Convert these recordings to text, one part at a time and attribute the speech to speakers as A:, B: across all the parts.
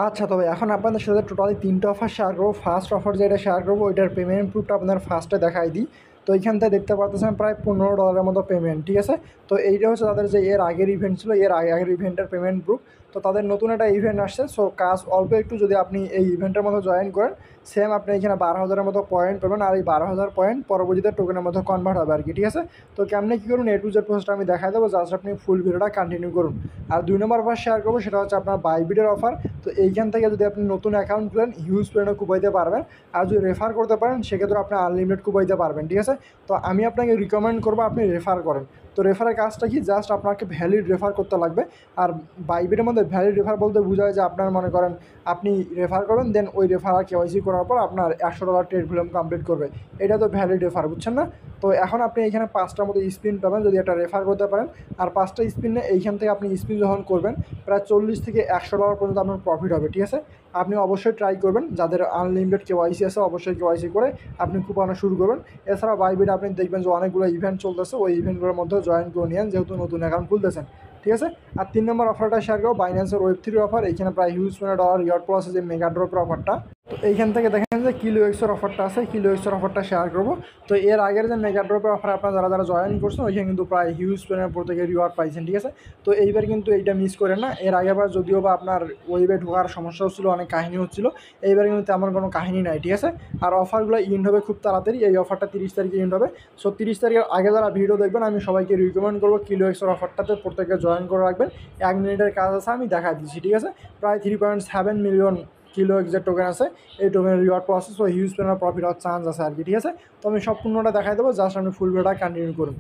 A: আচ্ছা, তবে এখন আপনাদের সাথে টোটালি ৩টা অফার শেয়ার করবো। ফার্স্ট অফার যেটা শেয়ার করবো ওইটার পেমেন্ট প্রুফটা আপনাদের ফার্স্টে দেখাই দিই। তো এইখান থেকে দেখতে পারতেছেন প্রায় $15 মতো পেমেন্ট, ঠিক আছে? তো এইটা হচ্ছে তাদের যে এর আগের ইভেন্ট ছিল, এর আগের ইভেন্টের পেমেন্ট প্রুফ। তো তাদের নতুন একটা ইভেন্ট আসছে, সো কাজ অল্প একটু যদি আপনি এই ইভেন্টের মধ্যে জয়েন করেন, সেম আপনি এখানে 12,000-এর মতো পয়েন্ট পাবেন। আর এই 12,000 পয়েন্ট পরবর্তীতে টোকেনের মধ্যে কনভার্ট হবে আর কি, ঠিক আছে? তো কেমনে কী করুন, A to Z প্রসেসটা আমি দেখাই দেবো, জাস্ট আপনি ফুল ভিডিওটা কন্টিনিউ করুন। আর 2 নম্বর অফার শেয়ার করবো, সেটা হচ্ছে আপনার বাইবিটের অফার। তো এইখান থেকে যদি আপনি নতুন অ্যাকাউন্ট খুলেন, হিউজ পরিমাণে কুপাইতে পারবেন। আর যদি রেফার করতে পারেন, সেক্ষেত্রে আপনি আনলিমিটেড কুপাইতে পারবেন, ঠিক আছে? তো আমি আপনাকে রিকমেন্ড করবো আপনি রেফার করেন। তো রেফারের কাজটা কি, জাস্ট আপনাকে ভ্যালিড রেফার করতে লাগবে। আর বাইবিটের মধ্যে ভ্যালিড রেফার বলতে বোঝায় যে আপনার মনে করেন আপনি রেফার করবেন, দেন ওই রেফার আর কেওয়াইসি করার পর আপনার $100 ট্রেড ভলিউম কমপ্লিট করবে। এটা তো ভ্যালিড রেফার, বুঝছেন না? তো এখন আপনি এখানে 5টার মতো স্পিন পাবেন যদি একটা রেফার করতে পারেন। আর 5টা স্পিনে এইখান থেকে আপনি স্পিন যখন করবেন, প্রায় $40 থেকে $100 পর্যন্ত আপনার প্রফিট হবে, ঠিক আছে? আপনি অবশ্যই ট্রাই করবেন, যাদের আনলিমিটেড কেওয়াইসি আছে অবশ্যই কেওয়াইসি করে আপনি কুপানো শুরু করবেন। এছাড়া বাইবিট আপনি দেখবেন যে অনেকগুলো ইভেন্ট চলতেছে, ওই ইভেন্টগুলোর মধ্যেও জয়েন করে নিয়েন, যেহেতু নতুন অ্যাকাউন্ট খুলতেছেন, ঠিক আছে? আর 3 নম্বর অফারটা শেয়ার করবো, বাইন্যান্সের Web3 অফার। এইখানে প্রায় হিউজ $20 রিওয়ার্ড প্লাস যে মেগা ড্রপের অফারটা। তো এইখান থেকে দেখেন যে কিলো এক্সের অফারটা আছে, কিলো এক্সের অফারটা শেয়ার করবো। তো এর আগের যে মেগা ড্রপের অফার আপনারা যারা যারা জয়েন করছেন, ওইখানে কিন্তু প্রায় হিউজ পরিমাণে প্রত্যেকে রিওয়ার্ড পাইছেন, ঠিক আছে? তো এইবার কিন্তু এইটা মিস করেন না। এর আগেবার যদিও বা আপনার ওয়েবে ঢোকার সমস্যা হচ্ছিলো, অনেক কাহিনী হচ্ছিলো, এইবার কিন্তু তেমন কোনো কাহিনী নাই, ঠিক আছে? আর অফারগুলো ইন্ড হবে খুব তাড়াতাড়ি। এই অফারটা 30 তারিখে ইন্ড হবে। সো 30 তারিখের আগে যারা ভিডিও দেখবেন, আমি সবাইকে রিকমেন্ড করবো কিলো এক্সের অফারটাতে প্রত্যেকে জয়েন করে রাখবেন। 1 মিনিটের কাজ আছে, আমি দেখা দিচ্ছি, ঠিক আছে? প্রায় 3.7 মিলিয়ন কিলো এক্সের টোকেন আছে। এই টোকেনের রিওয়ার্ড প্রসেস ও হিউজ পরিমাণ প্রফিট হওয়ার চান্স আছে আর কি, ঠিক আছে? তো আমি সম্পূর্ণটা দেখাই দেবো, জাস্ট আপনি ফুল ভিডিওটা কন্টিনিউ করুন।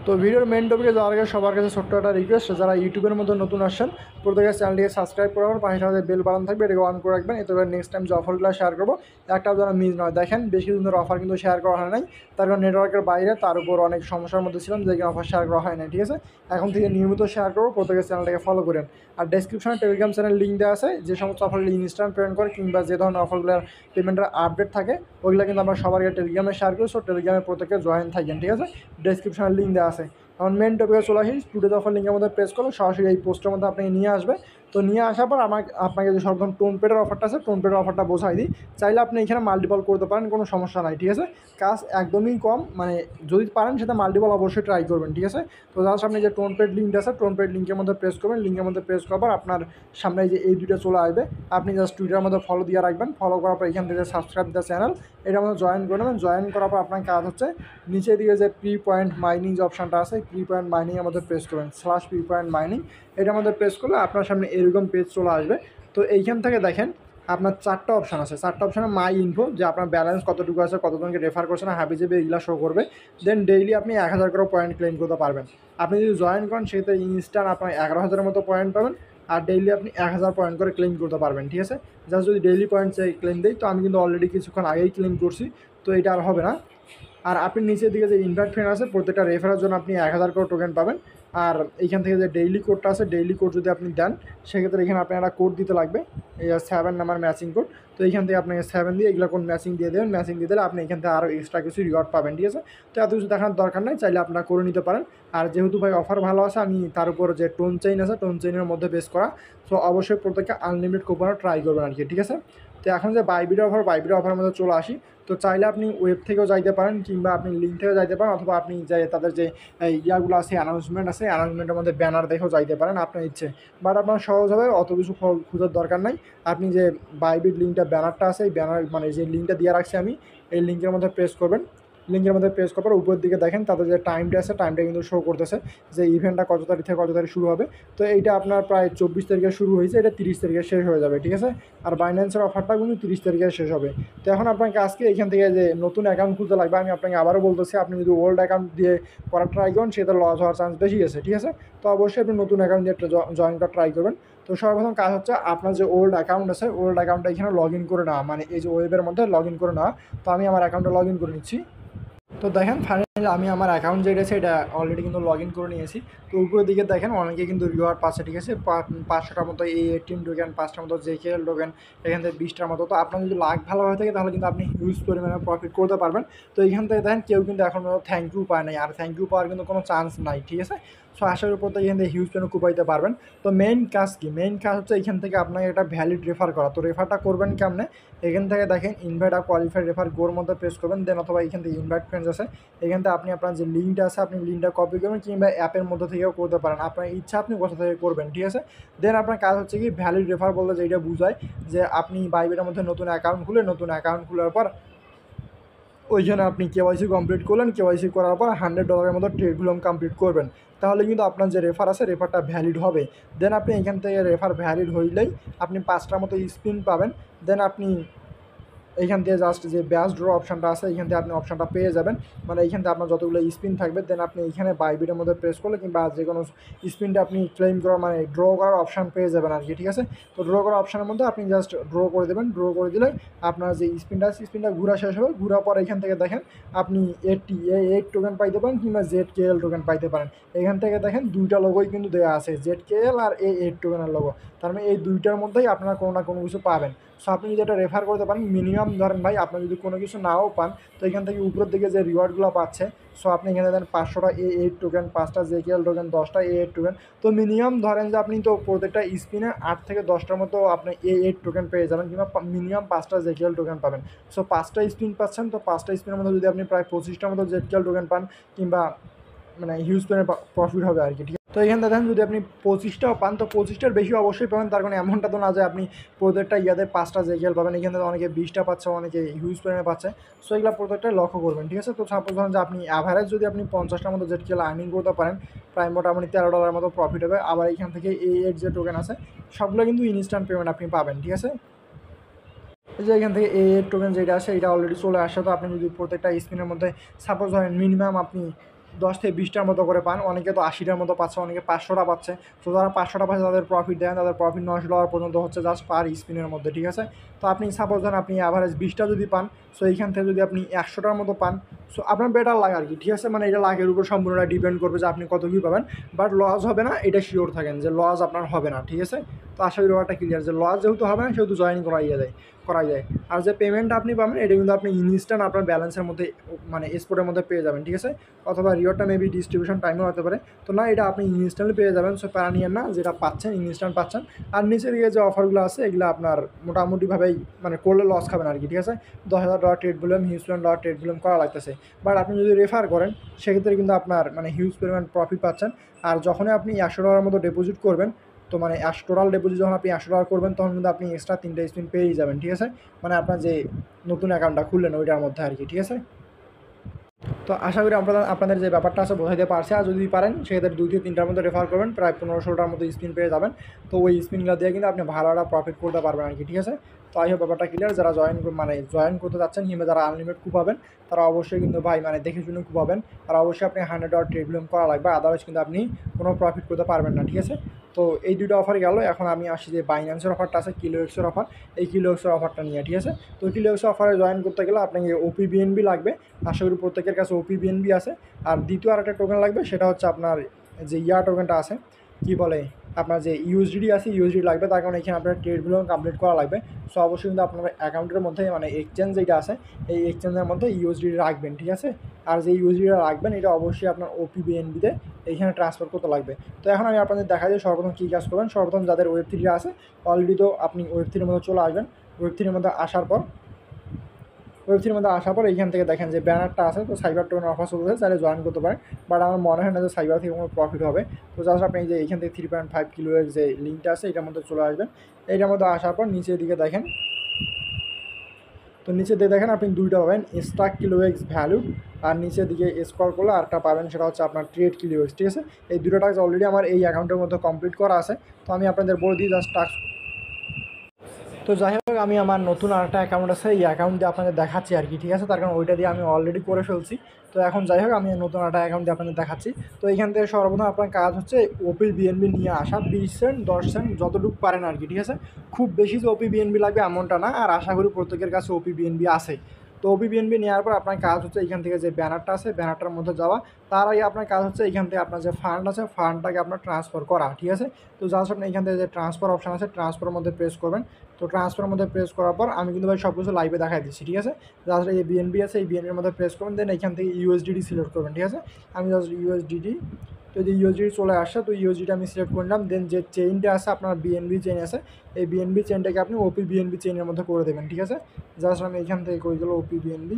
A: তো ভিডিওর মেন টপিকে যাওয়ার আগে সবার কাছে ছোট্ট একটা রিকোয়েস্ট, যারা ইউটিউবের মধ্যে নতুন আসছেন, প্রত্যেকের চ্যানেলটিকে সাবস্ক্রাইব করার পাশে সাথে বেল বাটন থাকবে, এটাকে অন করে রাখবেন। এতে নেক্সট টাইম যে অফারগুলো শেয়ার করবো একটাও যেন মিস নয়। দেখেন বেশি দিন ধরে অফার কিন্তু শেয়ার করা হয় নাই, তার কারণ নেটওয়ার্কের বাইরে, তার উপর অনেক সমস্যার মধ্যে ছিলাম, যে অফার শেয়ার করা হয় না, ঠিক আছে? এখন থেকে নিয়মিত শেয়ার করবো, প্রত্যেকের চ্যানেলটাকে ফলো করেন। আর ডেসক্রিপশনে টেলিগ্রাম চ্যানেল লিঙ্ক দেওয়া আছে, যে সমস্ত অফারগুলো ইনস্ট্যান্ট পেমেন্ট করে কিংবা যে ধরনের অফারগুলোর পেমেন্টের আপডেট থাকে, ওইগুলো কিন্তু আমরা সবার আগে টেলিগ্রামে শেয়ার করি। সো টেলিগ্রামে প্রত্যেকে জয়েন থাকেন, ঠিক আছে? ডেসক্রিপশনের লিঙ্ক দেওয়া আছে। এখন মেন টপিকে চলে আসি, টুডেজ অফার লিঙ্কের মধ্যে প্রেস করলে সরাসরি এই পোস্টের মধ্যে আপনাকে নিয়ে আসবে। তো নিয়ে আসার পর আপনাকে যে সর্বপ্রথম টোনপেডের অফারটা আছে, টোনপেডের অফারটা বোঝাই দিই। চাইলে আপনি এখানে মাল্টিপল করতে পারেন, কোনো সমস্যা নাই, ঠিক আছে? কাজ একদমই কম, মানে যদি পারেন সেটা মাল্টিপল অবশ্যই ট্রাই করবেন, ঠিক আছে? তো জাস্ট আপনি যে টোনপেড লিঙ্কটা আছে, টোনপেড লিঙ্কের মধ্যে প্রেস করবেন। লিঙ্কের মধ্যে প্রেস করার পর আপনার সামনে যে এই দুইটা চলে আসবে, আপনি জাস্ট টুইটারের মধ্যে ফলো দিয়ে রাখবেন। ফলো করার পর এখান থেকে সাবস্ক্রাইব দ্য চ্যানেল, এটার মধ্যে জয়েন করে নেবেন। জয়েন করার পর আপনার কাজ হচ্ছে নিচে দিকে যে প্রি পয়েন্ট মাইনিং যে অপশানটা আছে, প্রি পয়েন্ট মাইনিংয়ের মধ্যে প্রেস করবেন, /প্রি পয়েন্ট মাইনিং। এটার মধ্যে প্রেস করলে আপনার সামনে এরকম পেজ চলে আসবে। তো এইখান থেকে দেখেন আপনার 4টা অপশান আছে। 4টা অপশানে মাই ইনফো, যে আপনার ব্যালেন্স কতটুকু আছে, কতজনকে রেফার করছেন, হাবিজাবি, এগুলো শো করবে। দেন ডেইলি আপনি 1000 করে পয়েন্ট ক্লেম করতে পারবেন। আপনি যদি জয়েন করেন, সেক্ষেত্রে ইনস্ট্যান্ট আপনার 11,000-এর মতো পয়েন্ট পাবেন। আর ডেইলি আপনি 1000 পয়েন্ট করে ক্লেম করতে পারবেন, ঠিক আছে? জাস্ট যদি ডেইলি পয়েন্ট চাই ক্লেম দেই, তো আমি কিন্তু অলরেডি কিছুক্ষণ আগেই ক্লেম করছি, তো এটা আর হবে না। আর আপনি নিচের দিকে যে ইনভাইট ফ্রেন্ড আছে, প্রত্যেকটা রেফারের জন্য আপনি 1000 করে টোকেন পাবেন। আর এইখান থেকে যে ডেইলি কোডটা আছে, ডেইলি কোড যদি আপনি দেন, সেক্ষেত্রে এখানে আপনি একটা কোড দিতে লাগবে, এই 7 নাম্বার ম্যাচিং কোড। তো এইখান থেকে আপনাকে 7 দিয়ে এগুলো কোন ম্যাচিং দিয়ে দেবেন। ম্যাচিং দিয়ে দিলে আপনি এখান থেকে আরও এক্সট্রা কিছু রিওয়ার্ড পাবেন, ঠিক আছে? তো এত কিছু দেখানোর দরকার নেই, চাইলে আপনারা করে নিতে পারেন। আর যেহেতু ভাই অফার ভালো আছে, আমি তার উপর যে টোন চেইন আছে, টোন চেইনের মধ্যে বেস করা, সো অবশ্যই প্রত্যেককে আনলিমিটেড কুপনও ট্রাই করবেন আর কি, ঠিক আছে? তো এখন যে বাইবিটের অফারের মধ্যে চলে আসি। তো চাইলে আপনি ওয়েব থেকেও যাইতে পারেন, কিংবা আপনি লিঙ্ক থেকেও যাইতে পারেন, অথবা আপনি যে তাদের যে ইয়াগুলো আছে, অ্যানাউন্সমেন্ট আছে, অ্যানাউন্সমেন্টের মধ্যে ব্যানার দেখেও যাইতে পারেন, আপনার ইচ্ছে। বাট আপনার সহজ হবে, অত কিছু খোঁজার দরকার নাই। আপনি যে বাইবিট লিঙ্কটা, ব্যানারটা আছে, এই ব্যানার মানে যে লিঙ্কটা দিয়ে রাখছি আমি, এই লিঙ্কের মধ্যে প্রেস করবেন। লিঙ্কের মধ্যে প্রেস করার পর উপরের দিকে দেখেন তাদের যে টাইমটা আছে, টাইমটা কিন্তু শো করতেছে যে ইভেন্টটা কত তারিখ থেকে কত তারিখ শুরু হবে। তো এইটা আপনার প্রায় 24 তারিখে শুরু হয়েছে, এটা 30 তারিখে শেষ হয়ে যাবে, ঠিক আছে? আর বাইন্যান্সের অফারটা কিন্তু 30 তারিখে শেষ হবে। তো এখন আপনাকে আজকে এখান থেকে যে নতুন অ্যাকাউন্ট খুলতে লাগবে, আমি আপনাকে আবারও বলতেছি, আপনি যদি ওল্ড অ্যাকাউন্ট দিয়ে করার ট্রাই করেন, সেটা লস হওয়ার চান্স বেশি আছে, ঠিক আছে? তো অবশ্যই আপনি নতুন অ্যাকাউন্ট দিয়ে জয়েন করার ট্রাই করবেন। তো সর্বপ্রথম কাজ হচ্ছে আপনার যে ওল্ড অ্যাকাউন্ট আছে, ওল্ড অ্যাকাউন্টটা এখানে লগ ইন করে নেওয়া, মানে এই যে ওয়েবের মধ্যে লগ ইন করে নেওয়া। তো আমি আমার অ্যাকাউন্টে লগ ইন করে নিচ্ছি। তো দেখেন আমি আমার অ্যাকাউন্ট যেটা আছে এটা অলরেডি কিন্তু লগ ইন করে নিয়েছি। তো উপরের দিকে দেখেন অনেকে কিন্তু রিওয়ার্ড পাচ্ছে, ঠিক আছে, 500টার মতো এই টোকেন, 5টার মতো জেকেএল টোকেন, এখান থেকে 20টার মতো। তো আপনার যদি লাক ভালো হয়ে থাকে তাহলে কিন্তু আপনি হিউজ পরিমাণে প্রফিট করতে পারবেন। তো এখান থেকে দেখেন কেউ কিন্তু এখনও থ্যাংক ইউ পায় নাই, আর থ্যাংক ইউ পাওয়ার কিন্তু কোনো চান্স নাই, ঠিক আছে। সো আশার উপর থেকে এখান থেকে হিউজ পরিমাণে কুপাইতে পারবেন। তো মেইন কাজ কি? মেইন কাজ হচ্ছে এখান থেকে আপনাকে একটা ভ্যালিড রেফার করা। তো রেফারটা করবেন কেমনে? এখান থেকে দেখেন ইনভাইট আর কোয়ালিফাইড রেফার গোর মধ্যে প্রেস করবেন, দেন অথবা এখান থেকে ইনভাইট ফ্রেন্ডস আছে, এখান থেকে আপনি আপনার যে লিঙ্কটা আছে আপনি লিঙ্কটা কপি করবেন, কিংবা অ্যাপের মধ্যে থেকেও করতে পারেন, আপনার ইচ্ছা আপনি কোথা থেকে করবেন, ঠিক আছে। দেন আপনার কাজ হচ্ছে কি, ভ্যালিড রেফার বলতে যেটা বুঝায় যে আপনি বাইবিটের মধ্যে নতুন অ্যাকাউন্ট খোলার পর ওইখানে আপনি কেওয়াইসি কমপ্লিট করলেন, কেওয়াইসি করার পর $100 মতো ট্রেডগুলো কমপ্লিট করবেন, তাহলে কিন্তু আপনার যে রেফার আছে রেফারটা ভ্যালিড হবে। দেন আপনি এখান থেকে রেফার ভ্যালিড হইলেই আপনি 5টার মতো স্পিন পাবেন। দেন আপনি এইখান থেকে জাস্ট যে ব্যাচ ড্র অপশানটা আছে এখান থেকে আপনি অপশানটা পেয়ে যাবেন, মানে এইখান থেকে আপনার যতগুলো স্পিন থাকবে দেন আপনি এইখানে বাইবিটের মধ্যে প্রেস করলে কিংবা যে কোনো স্পিনটা আপনি ক্লেম করার মানে ড্র করার অপশান পেয়ে যাবেন আর কি, ঠিক আছে। তো ড্র করার অপশানের মধ্যে আপনি জাস্ট ড্র করে দেবেন, ড্র করে দিলে আপনার যে স্পিনটা আছে স্পিনটা ঘুরা শেষ হবে, ঘুরার পর এখান থেকে দেখেন আপনি এইট টোকেন পাইতে পারেন কিংবা জেড টোকেন পাইতে পারেন। এখান থেকে দেখেন দুইটা লোগোই কিন্তু দেওয়া আছে, জেড আর এইট টোকেনের লোগো, তার মানে এই দুইটার মধ্যেই আপনারা কোনো না কোনো কিছু পাবেন। সো আপনি যদি এটা রেফার করতে পারেন, মিনিমাম ধরেন ভাই আপনার যদি কোনো কিছু নাও পান তো এখান থেকে উপরের দিকে যে রিওয়ার্ডগুলো পাচ্ছে, সো আপনি এখানে দেন 500টা এইট টোকেন, 5টা জেকেএল টোকেন, 10টা এইট টোকেন। তো মিনিমাম ধরেন যে আপনি তো প্রত্যেকটা স্পিনে 8 থেকে 10টার মতো আপনি এইট টোকেন পেয়ে যাবেন, কিংবা মিনিমাম 5টা জেকেএল টোকেন পাবেন। সো 5টা স্পিন পাচ্ছেন, তো 5টা স্পিনের মধ্যে যদি আপনি প্রায় 25টার মতো জেকেএল টোকেন পান, কিংবা মানে হিউজ পরিমাণে প্রফিট হবে আর কি, ঠিক আছে। তো এখানে দেখেন যদি আপনি 25টাও পান তো 25টার বেশি অবশ্যই পাবেন, তার কারণে এমনটা তো না যে আপনি প্রত্যেকটা ইয়াতে 5টা জেকেএল পাবেন, এখান থেকে অনেকে 20টা পাচ্ছে, অনেকে হিউজ পরিমাণে পাচ্ছে। সো এগুলো প্রত্যেকটাই লক্ষ্য করবেন, ঠিক আছে। তো সাপোজ ধরেন যে আপনি অ্যাভারেজ যদি আপনি 50টার মতো জেকেএল আর্নিং করতে পারেন, প্রায় মোটামুটি $13 মতো প্রফিট হবে। আবার এখান থেকে এইট যে টোকেন আছে সবগুলো কিন্তু ইনস্ট্যান্ট পেমেন্ট আপনি পাবেন, ঠিক আছে। এই যে এখান থেকে এইট টোকেন যেটা আছে এটা অলরেডি চলে আসে। তো আপনি যদি প্রত্যেকটা স্পিনের মধ্যে সাপোজ ধরেন মিনিমাম আপনি 10 থেকে 20টার মতো করে পান, অনেকে তো 80টার মতো পাচ্ছে, অনেকে 500টা পাচ্ছে। তো যারা 500টা পাচ্ছে তাদের প্রফিট দেন, তাদের প্রফিট $900 পর্যন্ত হচ্ছে জাস্ট পার স্পিনের মধ্যে, ঠিক আছে। তো আপনি সাপোজ ধরেন আপনি অ্যাভারেজ 20টা যদি পান, সো এইখান থেকে যদি আপনি 100টার মতো পান, সো আপনার বেটার লাগে আর কি, ঠিক আছে। মানে এটা লাখের উপর সম্পূর্ণটা ডিপেন্ড করবে যে আপনি কত কী পাবেন, বাট লস হবে না এটা শিওর থাকেন যে লস আপনার হবে না, ঠিক আছে। তো আশা করি ব্যাপারটা ক্লিয়ার যে লস যেহেতু হবে না সেহেতু জয়েন করাই যায়। আর যে পেমেন্ট আপনি পাবেন এটা কিন্তু আপনি ইনস্ট্যান্ট আপনার ব্যালেন্সের মধ্যে মানে স্পটের মধ্যে পেয়ে যাবেন, ঠিক আছে। অথবা রিওয়ার্ডটা মেবি ডিস্ট্রিবিউশন টাইমও হতে পারে। তো না, এটা আপনি ইনস্ট্যান্টলি পেয়ে যাবেন, সো প্যারা নিয়েন না, যেটা পাচ্ছেন ইনস্ট্যান্ট পাচ্ছেন। আর নিচের দিকে যে অফারগুলো আছে এগুলো আপনার মোটামুটিভাবেই মানে করলে লস খাবেন আর কি, ঠিক আছে। $10,000 ট্রেড ভলিউম, হিউজ পরিমাণ ট্রেড ভলিউম করা লাগতেছে, বাট আপনি যদি রেফার করেন সেক্ষেত্রে কিন্তু আপনার মানে হিউজ পরিমাণ প্রফিট পাচ্ছেন। আর যখনই আপনি $100 মতো ডিপোজিট করবেন, তো মানে টোটাল ডিপোজিট যখন আপনি $100 করবেন তখন কিন্তু আপনি এক্সট্রা 3টা স্পিন পেয়েই যাবেন, ঠিক আছে। মানে আপনার যে নতুন অ্যাকাউন্টটা খুললেন ওইটার মধ্যে আর কি, ঠিক আছে। তো আশা করি আপনাদের যে ব্যাপারটা আছে বোঝাইতে পারছে। আর যদি পারেন সেক্ষেত্রে 2 থেকে 3টার মধ্যে রেফার করবেন, প্রায় 1500টার মতো স্পিন পেয়ে যাবেন। তো ওই স্পিনগুলো দিয়ে কিন্তু আপনি ভালো একটা প্রফিট করতে পারবেন আর কি, ঠিক আছে। তো আই হোপ ব্যাপারটা ক্লিয়ার। যারা জয়েন করতে যাচ্ছেন কিংবা যারা আনলিমিটেড কুপাবেন তারা অবশ্যই কিন্তু ভাই মানে দেখে শুনে কুপাবেন। আর অবশ্যই আপনি $100 ট্রেড ভলিউম করা লাগবে, আদারওয়াইজ কিন্তু আপনি কোনো প্রফিট করতে পারবেন না, ঠিক আছে। তো এই দুটো অফার গেল। এখন আমি আসি যে বাইন্যান্সের অফারটা আছে, কিলোএক্সের অফার। এই কিলোএক্সের অফারটা নিয়ে, ঠিক আছে। তো কিলোএক্স অফারে জয়েন করতে গেলে আপনাকে ওপি বিএনবি লাগবে। আশা করি প্রত্যেকের কাছে ওপি বিএনবি আছে। আর দ্বিতীয় আরেকটা টোকেন লাগবে, সেটা হচ্ছে আপনার যে টোকেনটা আছে, কি বলে আপনার যে ইউএসডিটি আছে, ইউএসডি লাগবে। তার কারণে এখানে আপনার ট্রেডগুলো কমপ্লিট করা লাগবে। সো অবশ্যই কিন্তু আপনার অ্যাকাউন্টের মধ্যে মানে এক্সচেঞ্জ যেটা আছে এই এক্সচেঞ্জের মধ্যে ইউএসডি রাখবেন, ঠিক আছে। আর যে ইউএসডিটা রাখবেন এটা অবশ্যই আপনার ওপি বিএনবিতে এইখানে ট্রান্সফার করতে লাগবে। তো এখন আমি আপনাদের দেখা যায় সর্বপ্রথম কী কাজ করবেন। সর্বপ্রথম যাদের ওয়েব3 আছে অলরেডি, তো আপনি ওয়েব3-এর মধ্যে চলে আসবেন। ওয়েব3-এর মধ্যে আসার পর এইখান থেকে দেখেন যে ব্যানারটা আছে, তো সাইবার টোকেন অফার চলতেছে, চাইলে জয়েন করতে পারেন। বাট আমার মনে হয় না যে সাইবার থেকে কোনো প্রফিট হবে। তো জাস্ট আপনি যে এইখান থেকে 3.5 কিলোর যে লিঙ্কটা আছে এটার মধ্যে চলে আসবেন। এইটার মধ্যে আসার পর নিচের দিকে দেখেন, তো নিচের দিকে দেখেন আপনি দুইটা পাবেন, স্টাক কিলোএক্স ভ্যালু। আর নিচের দিকে স্ক্রল করলে আরেকটা পাবেন, সেটা হচ্ছে আপনার ট্রেড কিলোএক্স, ঠিক আছে। এই দুটো টাস্ক অলরেডি আমার এই অ্যাকাউন্টের মধ্যে কমপ্লিট করা আছে। তো আমি আপনাদের বলে দিই জাস্ট টাস্ক। তো যাই হোক আমি আমার নতুন আরেকটা অ্যাকাউন্ট আছে, এই অ্যাকাউন্ট দিয়ে আপনাদের দেখাচ্ছি আর কি, ঠিক আছে। তার কারণ ওইটা দিয়ে আমি অলরেডি করে ফেলছি। তো এখন যাই হোক আমি নতুন একটা অ্যাকাউন্ট দিয়ে আপনাদের দেখাচ্ছি। তো এইখান থেকে সর্বপ্রথম আপনার কাজ হচ্ছে ওপি বিএনবি নিয়ে আসা, 20 সেন্ট 10 সেন্ট যতটুকু পারেন আর কি, ঠিক আছে। খুব বেশি যে ওপি বিএনবি লাগবে এমনটা না। আর আশা করি প্রত্যেকের কাছে ওপি বিএনবি আছে। তো OP BNB নেওয়ার পর আপনার কাজ হচ্ছে এখান থেকে যে ব্যানারটা আছে ব্যানারটার মধ্যে যাওয়া, তার আগে আপনার কাজ হচ্ছে এখান থেকে আপনার যে ফান্ড আছে ফান্ডটাকে আপনার ট্রান্সফার করা, ঠিক আছে। তো জাস্ট আপনি এখান থেকে যে ট্রান্সফার অপশান আছে ট্রান্সফারের মধ্যে প্রেস করবেন। তো ট্রান্সফারের মধ্যে প্রেস করার পর আমি কিন্তু ভাই সব কিছু লাইভে দেখাই দিচ্ছি, ঠিক আছে। জাস্ট এই বিএনবি আছে এই বিএনবির মধ্যে প্রেস করবেন, দেন এখান থেকে USDT সিলেক্ট করবেন, ঠিক আছে। আমি জাস্ট USDT, তো যে USDT চলে আসছে, তো USDT আমি সিলেক্ট করলাম। দেন যে চেইনটা আছে আপনার BNB চেইন আছে, এই BNB চেইনটাকে আপনি OP BNB চেইনের মধ্যে করে দেবেন, ঠিক আছে। জাস্ট আমি এখান থেকে করে দিল OP BNB।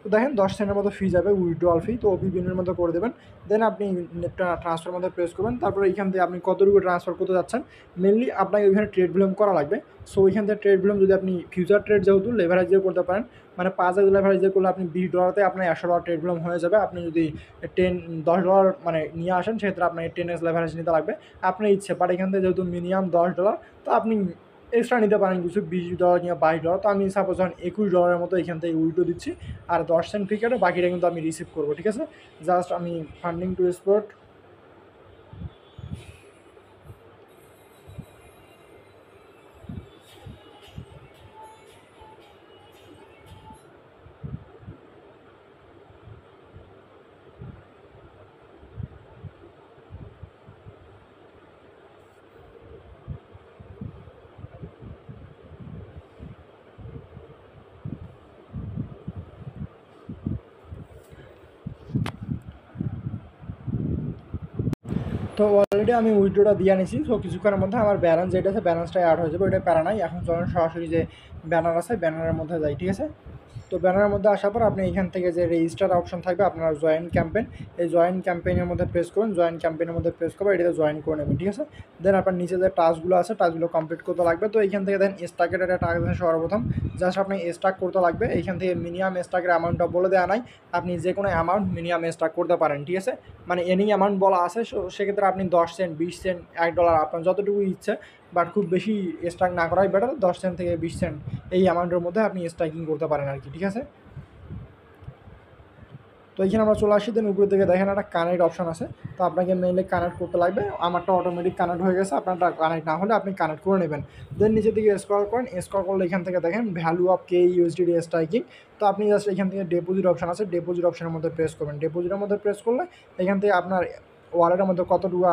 A: তো দেখেন 10 সেন্টের মতো ফি যাবে উইথড্রয়াল ফি, তো OP BNB এর মধ্যে করে দেবেন। দেন আপনি ট্রান্সফারের মধ্যে প্রেস করবেন। তারপরে এখান থেকে আপনি কতটুকু ট্রান্সফার করতে যাচ্ছেন, মেনলি আপনাকে ওইখানে ট্রেড ভলিউম করা লাগবে। সো ওইখান থেকে ট্রেড ভলিউম যদি আপনি ফিউচার ট্রেড যেহেতু লেভারেজ দিয়ে করতে পারেন, মানে $5,000 লেভারেজ দিয়ে করলে আপনি $20 আপনার $100 ট্রেড ভলিউম হয়ে যাবে। আপনি যদি $10 মানে নিয়ে আসেন সেক্ষেত্রে আপনাকে 10x লেভারেজ নিতে লাগবে আপনার ইচ্ছে। বাট এখান থেকে যেহেতু মিনিমাম $10, তো আপনি এক্সট্রা নিতে পারেন কিছু $20 কিংবা $22। তো আমি সাপোজ যখন $21 মতো এখান থেকে উইথড্র দিচ্ছি, আর 10 সেন্ট ফি কেটে বাকিটা কিন্তু আমি রিসিভ করবো, ঠিক আছে। জাস্ট আমি ফান্ডিং টু এক্সপোর্ট, তো অলরেডি আমি উইথড্রটা দিয়ে নিয়েছি। তো কিছুক্ষণের মধ্যে আমার ব্যালেন্স যেটা আছে ব্যালেন্সটা অ্যাড হয়ে যাবে, ওইটা প্যারা নাই। এখন চলুন সরাসরি যে ব্যানার আছে ব্যানারের মধ্যে যাই, ঠিক আছে। তো ব্যানারের মধ্যে আসার পর আপনি এখান থেকে যে রেজিস্টার অপশন থাকবে আপনার জয়েন ক্যাম্পেইন, এই জয়েন ক্যাম্পেইনের মধ্যে প্রেস করুন। জয়েন ক্যাম্পেইনের মধ্যে প্রেস করবে, এটাতে জয়েন করে নেবেন, ঠিক আছে। দেন আপনার নিচে যে টাস্কগুলো আছে টাস্কগুলো কমপ্লিট করতে লাগবে। তো এইখান থেকে দেন স্টাকের একটা টাস্ক আছে সর্বপ্রথম, জাস্ট আপনি স্টাক করতে লাগবে। এইখান থেকে মিনিমাম স্টাকের অ্যামাউন্টটা বলে দেওয়া নাই, আপনি যে কোনো অ্যামাউন্ট মিনিমাম স্টাক করতে পারেন, ঠিক আছে। মানে এনি অ্যামাউন্ট বলা আছে, সেক্ষেত্রে আপনি 10 সেন্ট, 20 সেন্ট, $1 আপনার যতটুকু ইচ্ছে, বাট খুব বেশি স্টাক না করাই বেটার। 10 সেন্ট থেকে 20 সেন্ট এই অ্যামাউন্টের মধ্যে আপনি স্ট্রাইকিং করতে পারেন আর কি, ঠিক আছে। তো এইখানে আমরা চলে আসি। দেন উপরের দিকে দেখেন একটা কানেক্ট অপশন আছে, তো আপনাকে মেইলে কানেক্ট করতে লাগবে। আমারটা অটোমেটিক কানেক্ট হয়ে গেছে, আপনারটা কানেক্ট না হলে আপনি কানেক্ট করে নেবেন। দেন নিচের দিকে স্ক্রল করেন, স্ক্রল করলে এখান থেকে দেখেন ভ্যালু অফ KUSDT স্ট্রাইকিং। তো আপনি জাস্ট এখান থেকে ডিপোজিট অপশন আছে, ডিপোজিট অপশনের মধ্যে প্রেস করবেন। ডিপোজিটের মধ্যে প্রেস করলে এখান থেকে আপনার ওয়ালেটের মধ্যে কতটুকু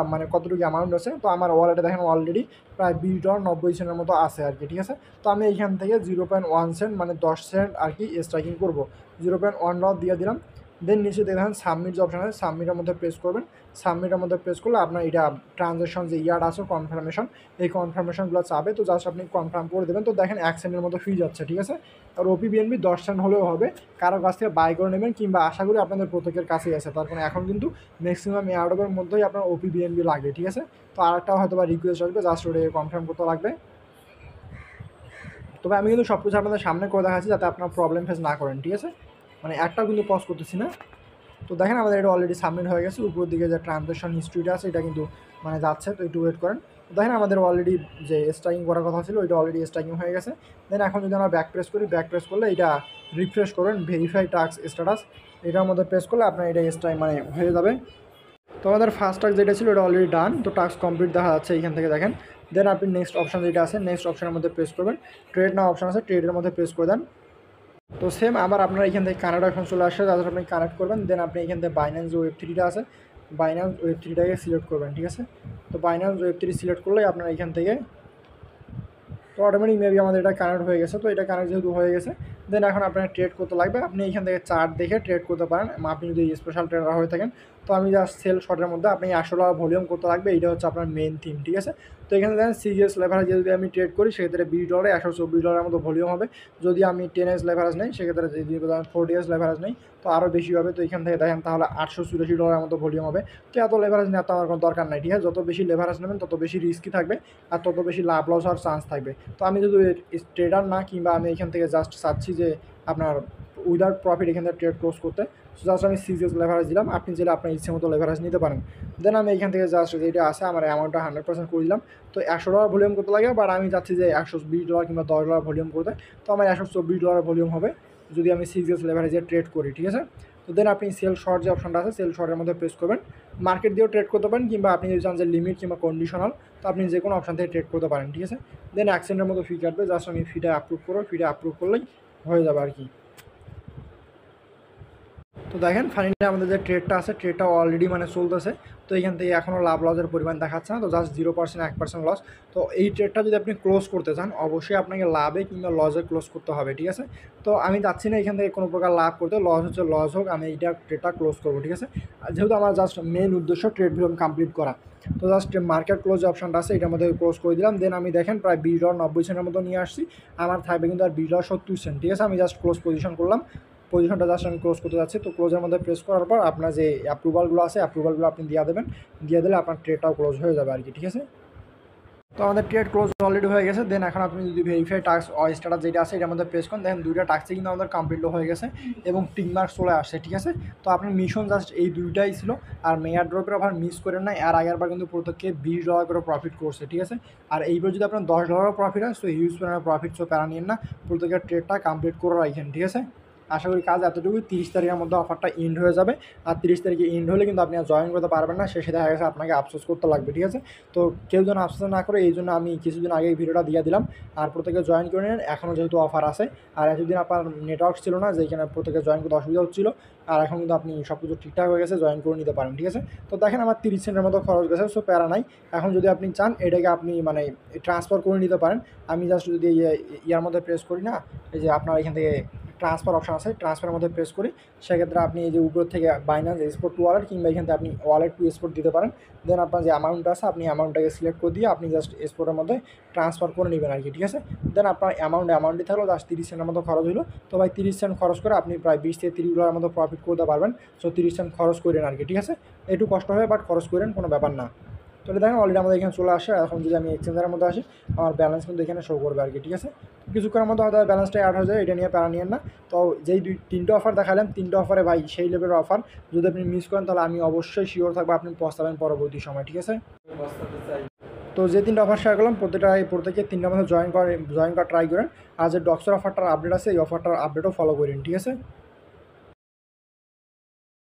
A: অ্যামাউন্ট আছে। তো আমার ওয়ালেটে দেখেন অলরেডি প্রায় $20.90 মতো আছে আর কি, ঠিক আছে। তো আমি এইখান থেকে 0.1 সেন্ট মানে 10 সেন্ট আর কি স্ট্রাইকিং করবো, $0.1 দিয়ে দিলাম। দেন নিচে দেখেন সাবমিট যে অপশন আছে সাবমিটের মধ্যে প্রেস করবেন। সাবমিটের মধ্যে প্রেস করলে আপনার এটা ট্রানজ্যাকশন যে ইয়ার্ড আছে কনফার্মেশন, এই কনফার্মেশনগুলো চাবে। তো জাস্ট আপনি কনফার্ম করে দেবেন। তো দেখেন 1 সেন্টের মতো ফি যাচ্ছে, ঠিক আছে। আর OP BNB 10 সেন্ট হলেও হবে, কারোর কাছ থেকে বাই করে নেবেন, কিংবা আশা করি আপনাদের প্রত্যেকের কাছেই আছে। তার কারণে এখন কিন্তু ম্যাক্সিমাম এয়ারড্রপের মধ্যেই আপনার OP BNB লাগে, ঠিক আছে। তো আরেকটা হয়তো বা রিকোয়েস্ট আসবে, জাস্ট ওটা কনফার্ম করতে লাগবে। তবে আমি কিন্তু সব কিছু আপনাদের সামনে করে দেখাচ্ছি যাতে আপনার প্রবলেম ফেস না করেন, ঠিক আছে। মানে একটাও কিন্তু পজ করতেছি না। তো দেখেন আমাদের এটা অলরেডি সাবমিট হয়ে গেছে। উপরের দিকে যে ট্রানজ্যাকশন হিস্ট্রিটা আছে এটা কিন্তু মানে যাচ্ছে, তো একটু ওয়েট করেন। তো দেখেন আমাদের অলরেডি যে স্ট্রাইকিং করার কথা ছিল ওইটা অলরেডি স্ট্রাইকিং হয়ে গেছে। দেন এখন যদি আমরা ব্যাক প্রেস করি, ব্যাক প্রেস করলে এটা রিফ্রেশ করবেন, ভেরিফাই টাস্ক স্ট্যাটাস, এটার মধ্যে প্রেস করলে আপনার এটা স্ট্রাইক মানে হয়ে যাবে। তো আমাদের ফার্স্ট টাস্ক যেটা ছিল এটা অলরেডি ডান, তো টাস্ক কমপ্লিট দেখা যাচ্ছে এইখান থেকে দেখেন। দেন আপনি নেক্সট অপশন যেটা আছে নেক্সট অপশনের মধ্যে প্রেস করবেন, ট্রেড নাও অপশন আছে ট্রেডের মধ্যে প্রেস করে দেন। তো সেম আবার আপনার এখান থেকে কানেক্ট অপশন চলে আসে, তাদের আপনি কানেক্ট করবেন। দেন আপনি এখান থেকে বাইন্যান্স Web3টা আছে, বাইন্যান্স Web3টাকে সিলেক্ট করবেন, ঠিক আছে। তো বাইন্যান্স Web3 সিলেক্ট করলে আপনার এখান থেকে তো অটোমেটিক মেবি আমাদের এটা কানেক্ট হয়ে গেছে। তো এটা কানেক্ট যেহেতু হয়ে গেছে, দেন এখন আপনার ট্রেড করতে লাগবে। আপনি এখান থেকে চার্ট দেখে ট্রেড করতে পারেন, আপনি যদি স্পেশাল ট্রেডার হয়ে থাকেন। তো আমি জাস্ট সেল শর্টের মধ্যে আপনি $100 ভলিউম করতে লাগবে, এইটা হচ্ছে আপনার মেন থিম, ঠিক আছে। তো এখানে দেখেন সিরিয়াস লেভারেজ যদি আমি ট্রেড করি সেক্ষেত্রে $20 $124 মতো ভলিউম হবে। যদি আমি 10x লেভারেজ নেই সেক্ষেত্রে যদি 40x লেভারেজ নেই তো আরও বেশি হবে। তো এখান থেকে দেখেন তাহলে $884 মতো ভলিউম হবে। তো এত লেভারেজ নেওয়ার তো আমার কোনো দরকার নাই, ঠিক আছে। যত বেশি লেভারেজ নেবেন তত বেশি রিস্কি থাকবে আর তত বেশি লাভ লস হওয়ার চান্স থাকবে। তো আমি যদি ট্রেডার না, কিংবা আমি এখান থেকে জাস্ট চাচ্ছি যে আপনার উইদাউট প্রফিট এখান থেকে ট্রেড ক্লোজ করতে, জাস্ট আমি 6x লেভারেজ দিলাম, আপনি চাইলে আপনার ইচ্ছে মতো লেভারেজ নিতে পারেন। দেন আমি এখান থেকে জাস্ট যেটা আছে আমার অ্যামাউন্টটা 100% করে দিলাম। তো $100 ভলিউম করতে লাগে, বাট আমি চাচ্ছি যে $120 কিংবা $10 ভলিউম করতে। তো আমার $124 ভলিউম হবে যদি আমি 6x লেভারেজে ট্রেড করি, ঠিক আছে। তো দেন আপনি সেল শর্ট যে অপশনটা আছে সেল শর্টের মধ্যে প্রেস করবেন। মার্কেট দিয়েও ট্রেড করতে পারেন, কিংবা আপনি যদি চান যে লিমিট কিংবা কন্ডিশনাল, তো আপনি যে কোনো অপশন থেকে ট্রেড করতে পারেন, ঠিক আছে। দেন 1 সেন্টের মতো ফি কাটবে, জাস্ট আমি ফিটা অ্যাপ্রুভ করবো, ফিটা অ্যাপ্রুভ করলেই হয়ে যাবে আর কি। তো দেখেন ফাইনালি আমাদের যে ট্রেডটা আছে ট্রেডটা অলরেডি মানে চলতেছে। তো এখান থেকে এখনও লাভ লসের পরিমাণ দেখাচ্ছে না, তো জাস্ট 0% 1% লস। তো এই ট্রেডটা যদি আপনি ক্লোজ করতে চান অবশ্যই আপনাকে লাভে কিংবা লসে ক্লোজ করতে হবে, ঠিক আছে। তো আমি যাচ্ছি না এখান থেকে কোনো প্রকার লাভ করতে, লস হচ্ছে লস হোক, আমি এইটা ট্রেডটা ক্লোজ করবো, ঠিক আছে। যেহেতু আমার জাস্ট মেন উদ্দেশ্য ট্রেড ভিডিও কমপ্লিট করা, তো জাস্ট মার্কেট ক্লোজ অপশনটা আছে এটার মধ্যে ক্লোজ করে দিলাম। দেন আমি দেখেন প্রায় $20.90 মতো নিয়ে আসছি, আমার থাকবে কিন্তু আর $20.70, ঠিক আছে। আমি জাস্ট ক্লোজ পজিশন করলাম, পজিশনটা জাস্ট আমি ক্লোজ করতে যাচ্ছি। তো ক্লোজের মধ্যে প্রেস করার পর আপনার যে অ্যাপ্রুভালগুলো আছে অ্যাপ্রুভালগুলো আপনি দিয়ে দেবেন, দিয়ে দিলে আপনার ট্রেডটাও ক্লোজ হয়ে যাবে আর কি, ঠিক আছে। তো আমাদের ট্রেড ক্লোজ অলরেডি হয়ে গেছে। দেন এখন আপনি যদি ভেরিফাই টাস্ক স্ট্যাটাস যেটা আছে এটার মধ্যে প্রেস করেন, দেখেন দুইটা টাস্কই কিন্তু আমাদের কমপ্লিট হয়ে গেছে এবং টিক মার্ক চলে আসছে, ঠিক আছে। তো আপনার মিশন জাস্ট এই দুইটাই ছিল, আর মেয়ার ড্রপের আবার মিস করেন না। আর আগেরবার কিন্তু প্রত্যেককে $20 করে প্রফিট করছে, ঠিক আছে। আর এইবার যদি আপনার $10 প্রফিট হয় তো হিউজ পরিমাণে প্রফিট, সো প্যারা নিন না, প্রত্যেকের ট্রেডটা কমপ্লিট করে রাখেন, ঠিক আছে। আশা করি কাজ এতটুকু, 30 তারিখের মধ্যে অফারটা এন্ড হয়ে যাবে। আর 30 তারিখে এন্ড হলে কিন্তু আপনি আর জয়েন করতে পারবেন না, শেষে দেখা গেছে আপনাকে আফসোস করতে লাগবে, ঠিক আছে। তো কেউ যেন আফসোস না করে এই জন্য আমি কিছুদিন আগে এই ভিডিওটা দিয়ে দিলাম। আর প্রত্যেকে জয়েন করে নেন, এখনও যেহেতু অফার আছে। আর এতদিন আপনার নেটওয়ার্ক ছিল না, যেখানে প্রত্যেকে জয়েন করতে অসুবিধা হচ্ছিল, আর এখন কিন্তু আপনি সব কিছু ঠিকঠাক হয়ে গেছে, জয়েন করে নিতে পারেন, ঠিক আছে। তো দেখেন আমার 30 সেন্টের মতো খরচ গেছে, সো প্যারা নাই। এখন যদি আপনি চান এটাকে আপনি মানে ট্রান্সফার করে নিতে পারেন। আমি জাস্ট যদি ইয়ার মধ্যে প্রেস করি না, এই যে আপনার এখান থেকে ট্রান্সফার অপশন আছে, ট্রান্সফারের মধ্যে প্রেস করি, সেক্ষেত্রে আপনি এই যে উপর থেকে বাইন্যান্স এক্সপোর্ট টু ওয়ালেট কিংবা এখান থেকে আপনি ওয়ালেট টু এক্সপোর্ট দিতে পারেন। দেন আপনার যে অ্যামাউন্ট আছে আপনি অ্যামাউন্টটাকে সিলেক্ট করে দিয়ে আপনি জাস্ট এক্সপোর্টের মধ্যে ট্রান্সফার করে নেবেন আর কি, ঠিক আছে। দেন আপনার অ্যামাউন্টই থাকলো জাস্ট 30 সেন্টের মতো খরচ হলো। তো ভাই 30 সেন্ট খরচ করে আপনি প্রায় $20 থেকে $30 মতো প্রফিট করতে পারবেন। সো 30 সেন্ট খরচ করেন আর কি, ঠিক আছে। একটু কষ্ট হয় বাট খরচ করেন, কোনো ব্যাপার না। তো এটা দেখেন অলরেডি আমাদের এখানে চলে আসে। এখন যদি আমি এক্সচেঞ্জের মধ্যে আসি আমার ব্যালেন্স কিন্তু এখানে শো করবে আর কি, ঠিক আছে। কিছুক্ষণের মধ্যে হয়তো ব্যালেন্সটা অ্যাড হয়ে যায়, এটা নিয়ে প্যারা নিয়েন না। তো যেই তিনটে অফার দেখালাম, তিনটে অফারে ভাই সেই লেভেলের অফার, যদি আপনি মিস করেন তাহলে আমি অবশ্যই শিওর থাকবো আপনি পস্তাবেন পরবর্তী সময়, ঠিক আছে। তো যে তিনটা অফার শেয়ার করলাম প্রত্যেকে তিনটার মধ্যে জয়েন করা ট্রাই করেন। আর যে ডক্সের অফারটার আপডেট আছে এই অফারটার আপডেটও ফলো করেন, ঠিক আছে।